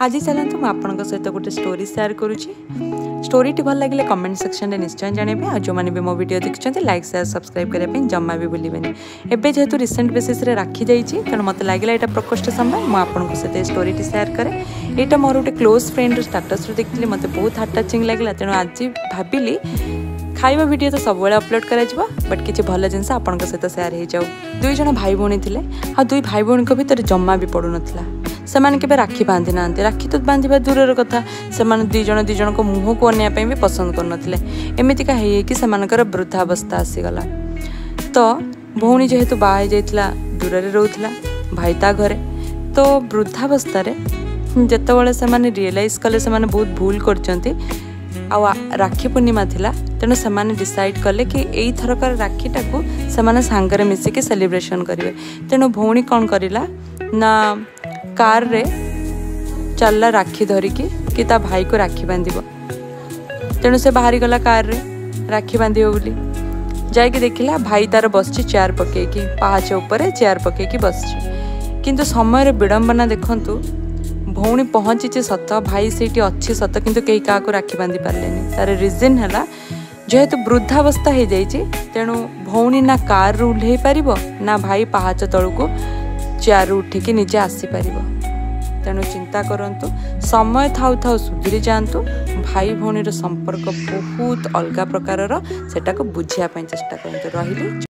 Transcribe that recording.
आज चलते मुझे आपंक सहित गोटे स्टोरी शेयर करुँची। स्टोरीटी भल लगे कमेंट सेक्शन में निश्चय जानवे। आ जो मैंने भी मो वीडियो देखते लाइक शेयर सब्सक्राइब करने जमा भी भूलें। एवं जेहेतु रिसेंट बेसिस राखी जाइए तेणु मत लगे यहाँ प्रकोष्ठ समय मुझे आपंक सहित स्टोरीटी शेयर करे। यहाँ मोर गोटे क्लोज फ्रेंड स्टाटस देखी मत बहुत हार्ट लगे तेणु आज भाविली खाଇବା वीडियो तो सब अपलोड करा बट किसी भल जिनस आपण सहित शेयर हो जाऊ। दुई जन भाई भौणी थे आ दुई भाई भौणी भितर जमा भी पड़ू नाला। सेमाने केबे राखी बांधि ना राखी तो बांधिबा दूर कथा सेमाने दुई जन को मुँह को अनाया भी पसंद करनथिले। एमितिका कि सेमानकर वृद्धावस्था आसीगला। तो भौणी जेहेतु बाहा जाइतिला दूर रोला भाई ता घरे तो वृद्धावस्था जेतेबेले सेमाने रियलाइज कले सेमाने बहुत भूल करचंती। राखी पूर्णिमा थिला तेणु सेमाने डिसाइड कले कि एई थरकर राखीटा को सेमाने सांगरे मिसिके सेलिब्रेशन करिवे। तेणु भौणी कौन करिला ना कार रे चलला राखी धरिकी कि ता भाई को राखी बांधिबो। तेणु से बाहरी गला कार रे राखी बांधिबो बोली जाइके देखिला भाई तार बसची चेयर पकेकी पाहाच ऊपर चेयर पकेकी बसची। किंतु समय विडंबना देखंतु भौणी पहुँची सत भाई सेठी अच्छी सत किंतु कई क्या राखी बांधि पारे। तार रिजन है जेहेतु वृद्धावस्था हो जाइए तेणु भौणी ना कार रू ओह्लई पार ना भाई पहाच तलू को चेयर उठिकी निजे आसीपर। तेणु चिंता करंतु समय थाउ थाउ सुधरी जातु। भाई भौणी संपर्क बहुत अलग प्रकार सेटा को बुझापी चेष्टा करते रही।